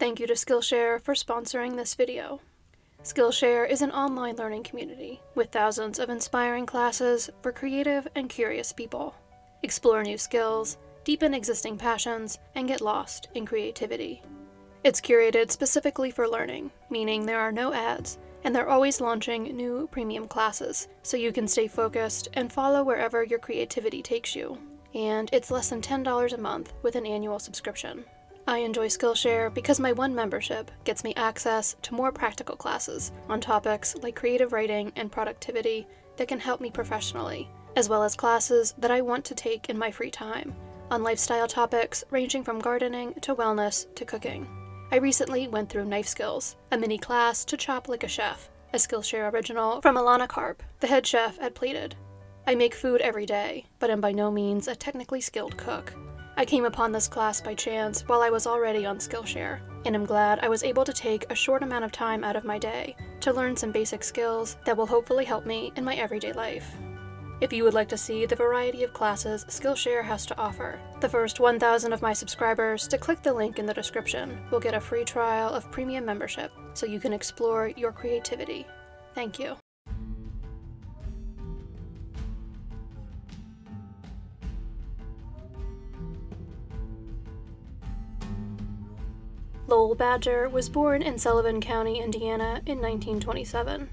Thank you to Skillshare for sponsoring this video. Skillshare is an online learning community with thousands of inspiring classes for creative and curious people. Explore new skills, deepen existing passions, and get lost in creativity. It's curated specifically for learning, meaning there are no ads, and they're always launching new premium classes, so you can stay focused and follow wherever your creativity takes you. And it's less than $10 a month with an annual subscription. I enjoy Skillshare because my one membership gets me access to more practical classes on topics like creative writing and productivity that can help me professionally, as well as classes that I want to take in my free time, on lifestyle topics ranging from gardening to wellness to cooking. I recently went through Knife Skills, a mini class to chop like a chef, a Skillshare original from Alana Karp, the head chef at Plated. I make food every day, but am by no means a technically skilled cook. I came upon this class by chance while I was already on Skillshare, and am glad I was able to take a short amount of time out of my day to learn some basic skills that will hopefully help me in my everyday life. If you would like to see the variety of classes Skillshare has to offer, the first 1,000 of my subscribers to click the link in the description will get a free trial of premium membership so you can explore your creativity. Thank you. Lowell Badger was born in Sullivan County, Indiana in 1927.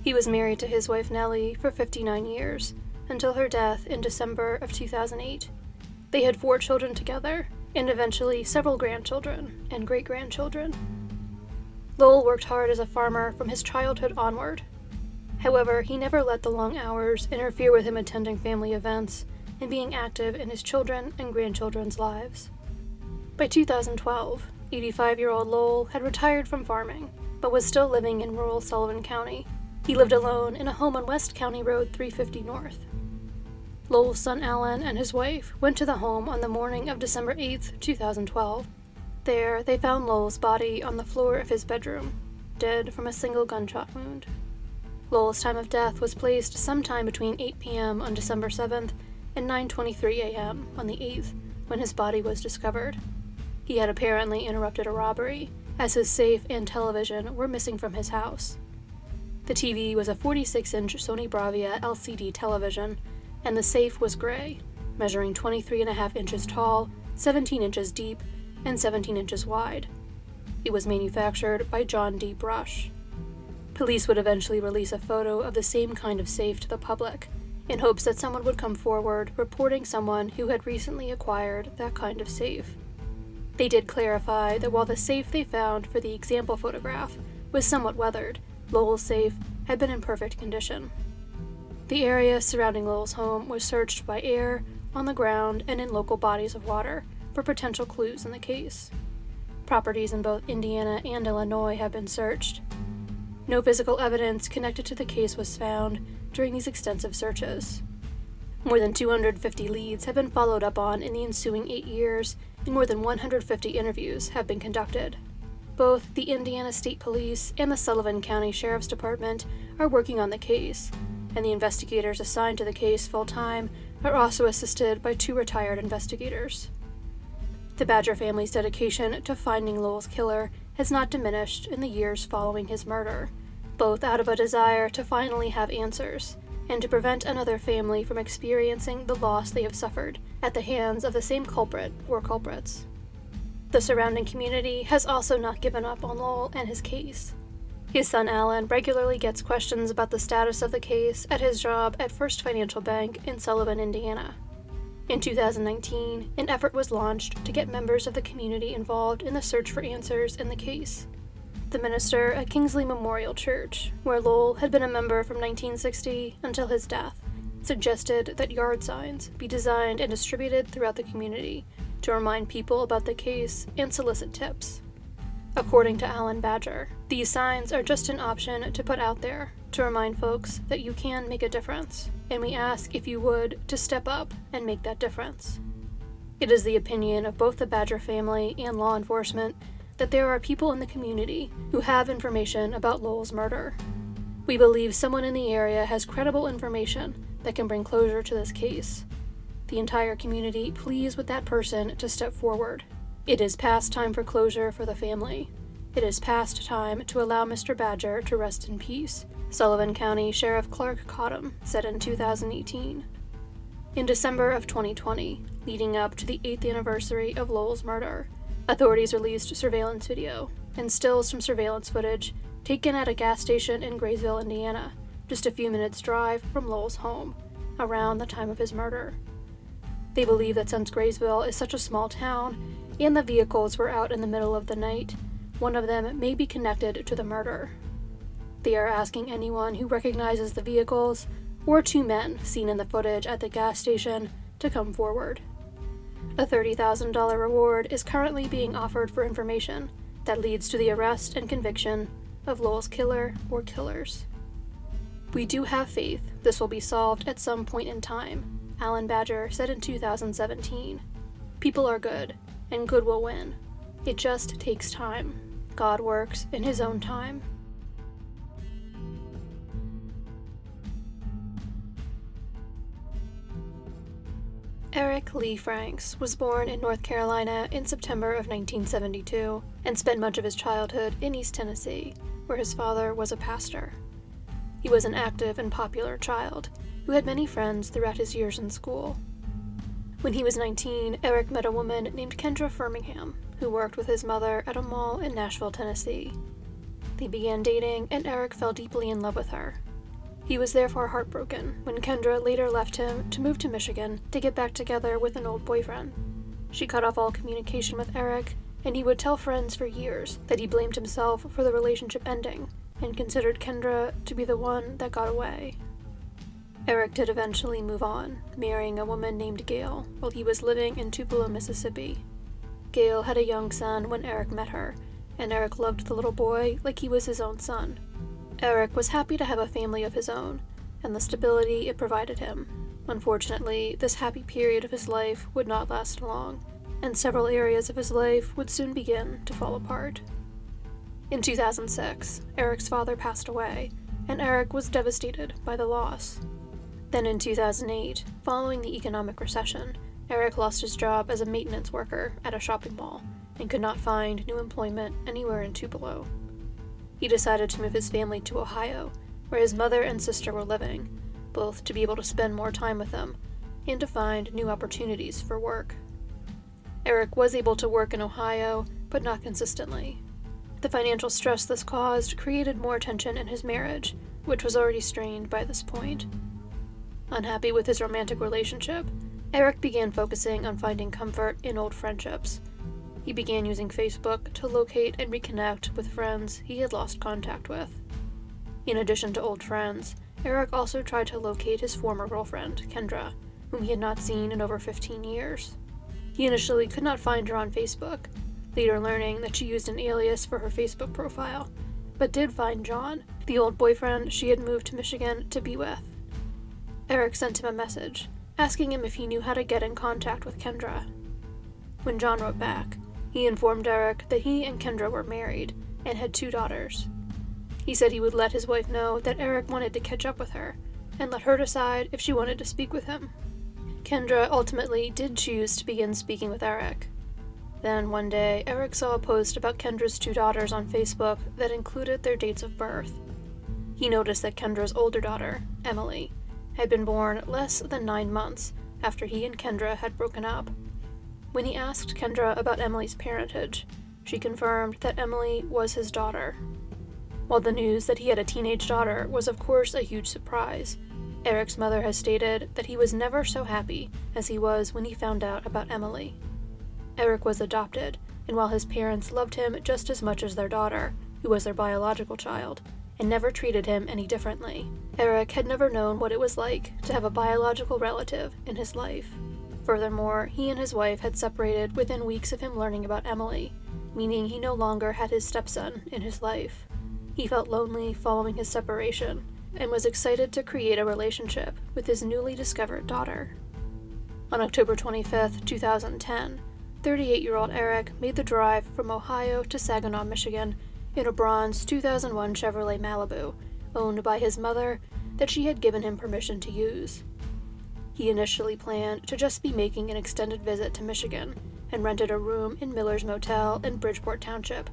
He was married to his wife Nellie for 59 years, until her death in December of 2008. They had 4 children together, and eventually several grandchildren and great-grandchildren. Lowell worked hard as a farmer from his childhood onward. However, he never let the long hours interfere with him attending family events and being active in his children and grandchildren's lives. By 2012, 85-year-old Lowell had retired from farming, but was still living in rural Sullivan County. He lived alone in a home on West County Road 350 North. Lowell's son Alan and his wife went to the home on the morning of December 8, 2012. There, they found Lowell's body on the floor of his bedroom, dead from a single gunshot wound. Lowell's time of death was placed sometime between 8 p.m. on December 7th and 9:23 a.m. on the 8th, when his body was discovered. He had apparently interrupted a robbery, as his safe and television were missing from his house. The TV was a 46-inch Sony Bravia LCD television, and the safe was gray, measuring 23.5 inches tall, 17 inches deep, and 17 inches wide. It was manufactured by John D. Brush. Police would eventually release a photo of the same kind of safe to the public, in hopes that someone would come forward reporting someone who had recently acquired that kind of safe. They did clarify that while the safe they found for the example photograph was somewhat weathered, Lowell's safe had been in perfect condition. The area surrounding Lowell's home was searched by air, on the ground, and in local bodies of water for potential clues in the case. Properties in both Indiana and Illinois have been searched. No physical evidence connected to the case was found during these extensive searches. More than 250 leads have been followed up on in the ensuing 8 years, and more than 150 interviews have been conducted. Both the Indiana State Police and the Sullivan County Sheriff's Department are working on the case, and the investigators assigned to the case full-time are also assisted by 2 retired investigators. The Badger family's dedication to finding Lowell's killer has not diminished in the years following his murder, both out of a desire to finally have answers, and to prevent another family from experiencing the loss they have suffered at the hands of the same culprit or culprits. The surrounding community has also not given up on Lowell and his case. His son Alan regularly gets questions about the status of the case at his job at First Financial Bank in Sullivan, Indiana. In 2019, an effort was launched to get members of the community involved in the search for answers in the case. The minister at Kingsley Memorial Church, where Lowell had been a member from 1960 until his death, suggested that yard signs be designed and distributed throughout the community to remind people about the case and solicit tips. According to Alan Badger, these signs are just an option to put out there to remind folks that you can make a difference, and we ask if you would to step up and make that difference. It is the opinion of both the Badger family and law enforcement that there are people in the community who have information about Lowell's murder. We believe someone in the area has credible information that can bring closure to this case. The entire community pleads with that person to step forward. It is past time for closure for the family. It is past time to allow Mr. Badger to rest in peace, Sullivan County Sheriff Clark Cottam said in 2018. In December of 2020, leading up to the 8th anniversary of Lowell's murder, authorities released surveillance video and stills from surveillance footage taken at a gas station in Graysville, Indiana, just a few minutes' drive from Lowell's home, around the time of his murder. They believe that since Graysville is such a small town, and the vehicles were out in the middle of the night, one of them may be connected to the murder. They are asking anyone who recognizes the vehicles or two men seen in the footage at the gas station to come forward. A $30,000 reward is currently being offered for information that leads to the arrest and conviction of Lowell's killer or killers. We do have faith this will be solved at some point in time, Alan Badger said in 2017. People are good, and good will win. It just takes time. God works in his own time. Eric Lee Franks was born in North Carolina in September of 1972 and spent much of his childhood in East Tennessee, where his father was a pastor. He was an active and popular child who had many friends throughout his years in school. When he was 19, Eric met a woman named Kendra Firmingham, who worked with his mother at a mall in Nashville, Tennessee. They began dating, and Eric fell deeply in love with her. He was therefore heartbroken when Kendra later left him to move to Michigan to get back together with an old boyfriend. She cut off all communication with Eric, and he would tell friends for years that he blamed himself for the relationship ending and considered Kendra to be the one that got away. Eric did eventually move on, marrying a woman named Gail while he was living in Tupelo, Mississippi. Gail had a young son when Eric met her, and Eric loved the little boy like he was his own son. Eric was happy to have a family of his own, and the stability it provided him. Unfortunately, this happy period of his life would not last long, and several areas of his life would soon begin to fall apart. In 2006, Eric's father passed away, and Eric was devastated by the loss. Then in 2008, following the economic recession, Eric lost his job as a maintenance worker at a shopping mall and could not find new employment anywhere in Tupelo. He decided to move his family to Ohio, where his mother and sister were living, both to be able to spend more time with them and to find new opportunities for work. Eric was able to work in Ohio, but not consistently. The financial stress this caused created more tension in his marriage, which was already strained by this point. Unhappy with his romantic relationship, Eric began focusing on finding comfort in old friendships. He began using Facebook to locate and reconnect with friends he had lost contact with. In addition to old friends, Eric also tried to locate his former girlfriend, Kendra, whom he had not seen in over 15 years. He initially could not find her on Facebook, later learning that she used an alias for her Facebook profile, but did find John, the old boyfriend she had moved to Michigan to be with. Eric sent him a message, asking him if he knew how to get in contact with Kendra. When John wrote back, he informed Eric that he and Kendra were married and had 2 daughters. He said he would let his wife know that Eric wanted to catch up with her, and let her decide if she wanted to speak with him. Kendra ultimately did choose to begin speaking with Eric. Then one day, Eric saw a post about Kendra's 2 daughters on Facebook that included their dates of birth. He noticed that Kendra's older daughter, Emily, had been born less than 9 months after he and Kendra had broken up. When he asked Kendra about Emily's parentage, she confirmed that Emily was his daughter. While the news that he had a teenage daughter was of course a huge surprise, Eric's mother has stated that he was never so happy as he was when he found out about Emily. Eric was adopted, and while his parents loved him just as much as their daughter, who was their biological child, and never treated him any differently, Eric had never known what it was like to have a biological relative in his life. Furthermore, he and his wife had separated within weeks of him learning about Emily, meaning he no longer had his stepson in his life. He felt lonely following his separation, and was excited to create a relationship with his newly discovered daughter. On October 25, 2010, 38-year-old Eric made the drive from Ohio to Saginaw, Michigan, in a bronze 2001 Chevrolet Malibu, owned by his mother, that she had given him permission to use. He initially planned to just be making an extended visit to Michigan, and rented a room in Miller's Motel in Bridgeport Township.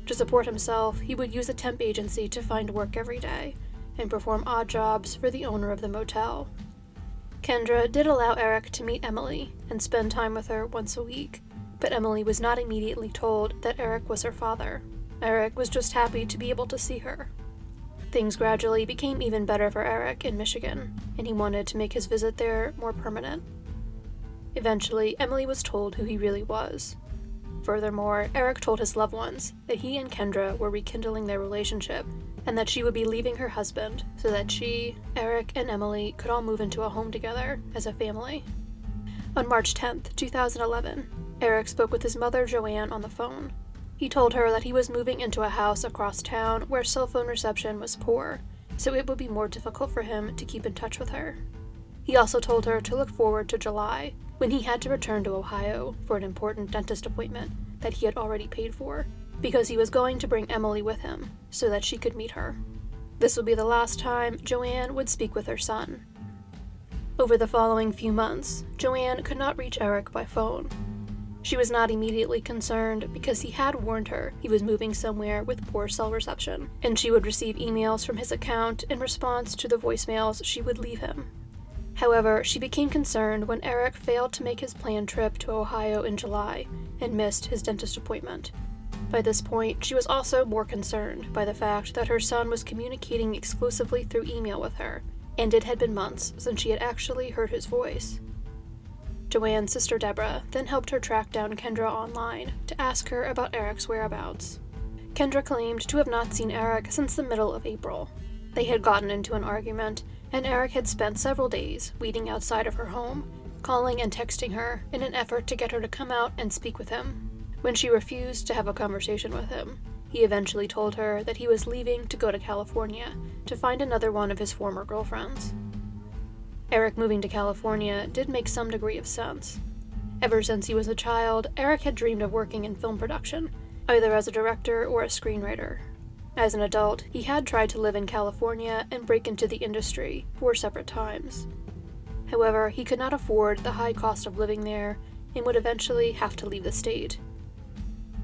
To support himself, he would use a temp agency to find work every day and perform odd jobs for the owner of the motel. Kendra did allow Eric to meet Emily and spend time with her once a week, but Emily was not immediately told that Eric was her father. Eric was just happy to be able to see her. Things gradually became even better for Eric in Michigan, and he wanted to make his visit there more permanent. Eventually, Emily was told who he really was. Furthermore, Eric told his loved ones that he and Kendra were rekindling their relationship and that she would be leaving her husband so that she, Eric, and Emily could all move into a home together as a family. On March 10th, 2011, Eric spoke with his mother, Joanne, on the phone. He told her that he was moving into a house across town where cell phone reception was poor, so it would be more difficult for him to keep in touch with her. He also told her to look forward to July, when he had to return to Ohio for an important dentist appointment that he had already paid for, because he was going to bring Emily with him so that she could meet her. This would be the last time Joanne would speak with her son. Over the following few months, Joanne could not reach Eric by phone. She was not immediately concerned because he had warned her he was moving somewhere with poor cell reception, and she would receive emails from his account in response to the voicemails she would leave him. However, she became concerned when Eric failed to make his planned trip to Ohio in July and missed his dentist appointment. By this point, she was also more concerned by the fact that her son was communicating exclusively through email with her, and it had been months since she had actually heard his voice. Joanne's sister Deborah then helped her track down Kendra online to ask her about Eric's whereabouts. Kendra claimed to have not seen Eric since the middle of April. They had gotten into an argument, and Eric had spent several days waiting outside of her home, calling and texting her in an effort to get her to come out and speak with him. When she refused to have a conversation with him, he eventually told her that he was leaving to go to California to find another one of his former girlfriends. Eric moving to California did make some degree of sense. Ever since he was a child, Eric had dreamed of working in film production, either as a director or a screenwriter. As an adult, he had tried to live in California and break into the industry 4 separate times. However, he could not afford the high cost of living there and would eventually have to leave the state.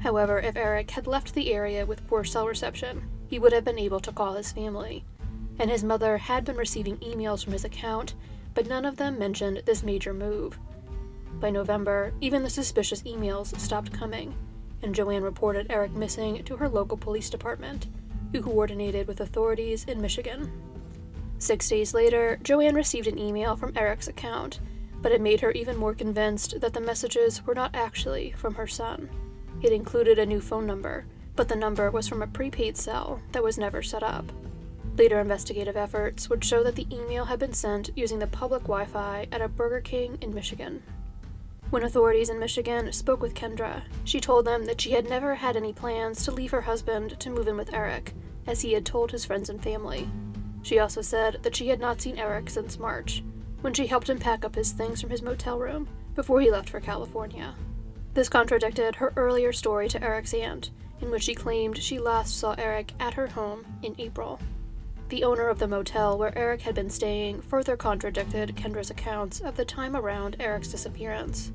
However, if Eric had left the area with poor cell reception, he would have been able to call his family, and his mother had been receiving emails from his account, but none of them mentioned this major move. By November, even the suspicious emails stopped coming, and Joanne reported Eric missing to her local police department, who coordinated with authorities in Michigan. 6 days later, Joanne received an email from Eric's account, but it made her even more convinced that the messages were not actually from her son. It included a new phone number, but the number was from a prepaid cell that was never set up. Later investigative efforts would show that the email had been sent using the public Wi-Fi at a Burger King in Michigan. When authorities in Michigan spoke with Kendra, she told them that she had never had any plans to leave her husband to move in with Eric, as he had told his friends and family. She also said that she had not seen Eric since March, when she helped him pack up his things from his motel room before he left for California. This contradicted her earlier story to Eric's aunt, in which she claimed she last saw Eric at her home in April. The owner of the motel where Eric had been staying further contradicted Kendra's accounts of the time around Eric's disappearance.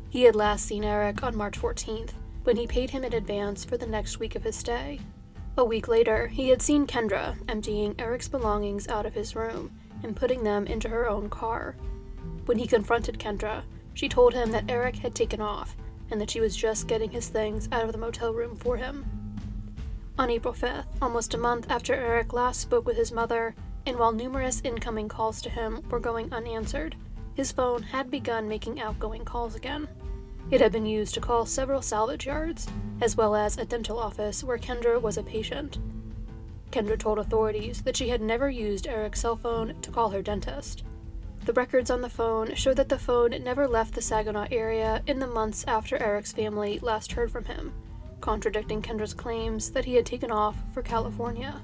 He had last seen Eric on March 14th, when he paid him in advance for the next week of his stay. A week later, he had seen Kendra emptying Eric's belongings out of his room and putting them into her own car. When he confronted Kendra, she told him that Eric had taken off and that she was just getting his things out of the motel room for him. On April 5th, almost a month after Eric last spoke with his mother, and while numerous incoming calls to him were going unanswered, his phone had begun making outgoing calls again. It had been used to call several salvage yards, as well as a dental office where Kendra was a patient. Kendra told authorities that she had never used Eric's cell phone to call her dentist. The records on the phone show that the phone never left the Saginaw area in the months after Eric's family last heard from him, contradicting Kendra's claims that he had taken off for California.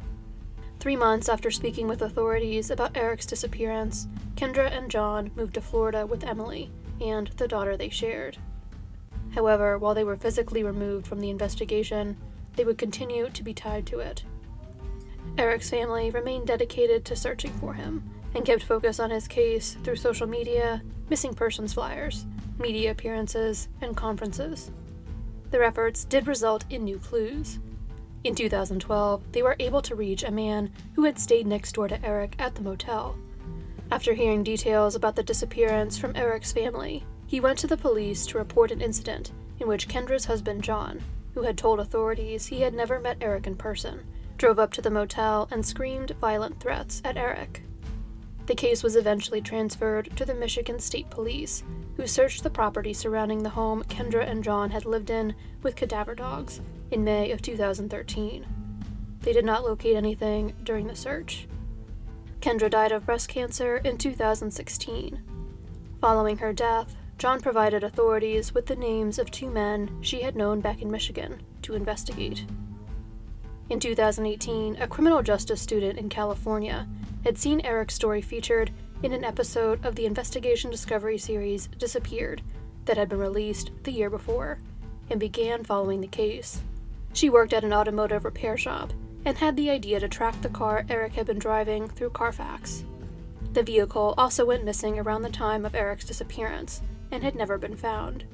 3 months after speaking with authorities about Eric's disappearance, Kendra and John moved to Florida with Emily and the daughter they shared. However, while they were physically removed from the investigation, they would continue to be tied to it. Eric's family remained dedicated to searching for him and kept focus on his case through social media, missing persons flyers, media appearances, and conferences. Their efforts did result in new clues. In 2012, they were able to reach a man who had stayed next door to Eric at the motel. After hearing details about the disappearance from Eric's family, he went to the police to report an incident in which Kendra's husband John, who had told authorities he had never met Eric in person, drove up to the motel and screamed violent threats at Eric. The case was eventually transferred to the Michigan State Police, who searched the property surrounding the home Kendra and John had lived in with cadaver dogs in May of 2013. They did not locate anything during the search. Kendra died of breast cancer in 2016. Following her death, John provided authorities with the names of 2 men she had known back in Michigan to investigate. In 2018, a criminal justice student in California had seen Eric's story featured in an episode of the investigation discovery series Disappeared that had been released the year before, and began following the case. She worked at an automotive repair shop and had the idea to track the car Eric had been driving through Carfax. The vehicle also went missing around the time of Eric's disappearance and had never been found.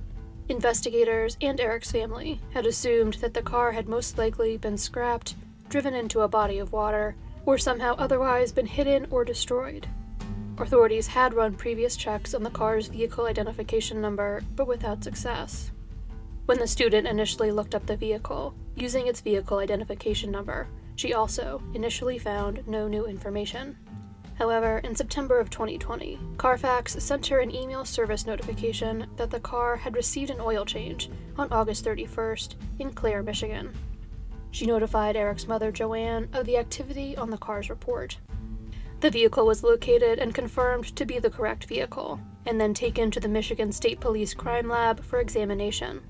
Investigators and Eric's family had assumed that the car had most likely been scrapped, driven into a body of water, or somehow otherwise been hidden or destroyed. Authorities had run previous checks on the car's vehicle identification number, but without success. When the student initially looked up the vehicle, using its vehicle identification number, she also initially found no new information. However, in September of 2020, Carfax sent her an email service notification that the car had received an oil change on August 31st in Clare, Michigan. She notified Eric's mother, Joanne, of the activity on the car's report. The vehicle was located and confirmed to be the correct vehicle, and then taken to the Michigan State Police Crime Lab for examination.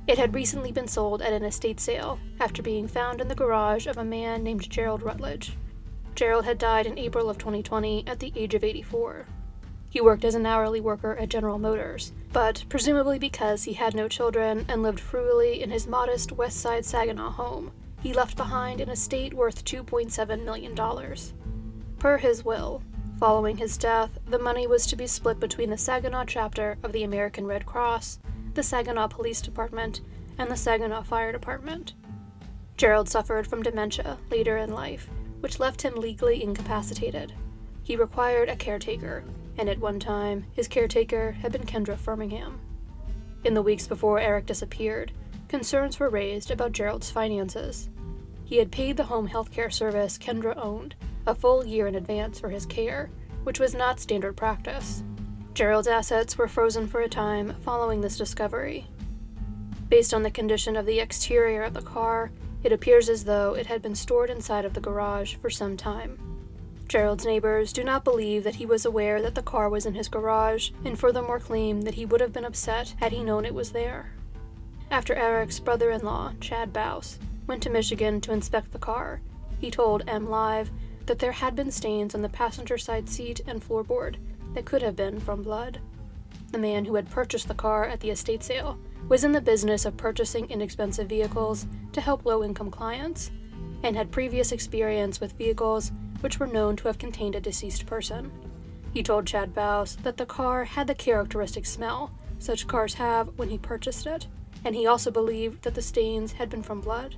It had recently been sold at an estate sale after being found in the garage of a man named Gerald Rutledge. Gerald had died in April of 2020 at the age of 84. He worked as an hourly worker at General Motors, but presumably because he had no children and lived frugally in his modest West Side Saginaw home, he left behind an estate worth $2.7 million. Per his will, following his death, the money was to be split between the Saginaw chapter of the American Red Cross, the Saginaw Police Department, and the Saginaw Fire Department. Gerald suffered from dementia later in life, which left him legally incapacitated. He required a caretaker, and at one time, his caretaker had been Kendra Firmingham. In the weeks before Eric disappeared, concerns were raised about Gerald's finances. He had paid the home health care service Kendra owned a full year in advance for his care, which was not standard practice. Gerald's assets were frozen for a time following this discovery. Based on the condition of the exterior of the car, it appears as though it had been stored inside of the garage for some time. Gerald's neighbors do not believe that he was aware that the car was in his garage, and furthermore claim that he would have been upset had he known it was there. After Eric's brother-in-law, Chad Bouse, went to Michigan to inspect the car, he told M Live that there had been stains on the passenger side seat and floorboard that could have been from blood. The man who had purchased the car at the estate sale was in the business of purchasing inexpensive vehicles to help low-income clients, and had previous experience with vehicles which were known to have contained a deceased person. He told Chad Bouse that the car had the characteristic smell such cars have when he purchased it, and he also believed that the stains had been from blood.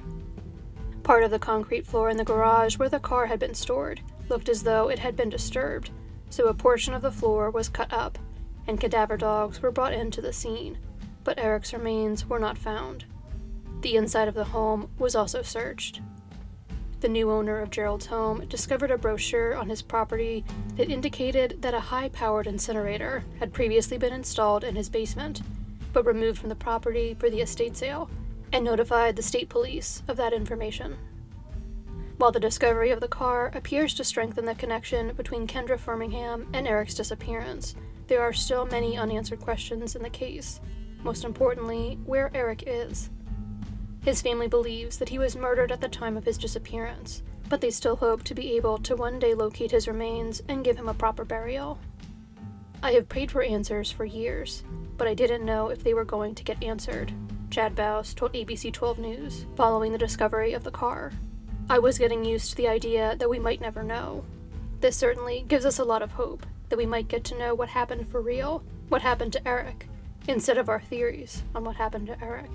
Part of the concrete floor in the garage where the car had been stored looked as though it had been disturbed, so a portion of the floor was cut up, and cadaver dogs were brought into the scene, but Eric's remains were not found. The inside of the home was also searched. The new owner of Gerald's home discovered a brochure on his property that indicated that a high-powered incinerator had previously been installed in his basement, but removed from the property for the estate sale, and notified the state police of that information. While the discovery of the car appears to strengthen the connection between Kendra Firmingham and Eric's disappearance, there are still many unanswered questions in the case, most importantly, where Eric is. His family believes that he was murdered at the time of his disappearance, but they still hope to be able to one day locate his remains and give him a proper burial. I have prayed for answers for years, but I didn't know if they were going to get answered, Chad Bouse told ABC 12 News following the discovery of the car. I was getting used to the idea that we might never know. This certainly gives us a lot of hope that we might get to know what happened for real, what happened to Eric, instead of our theories on what happened to Eric.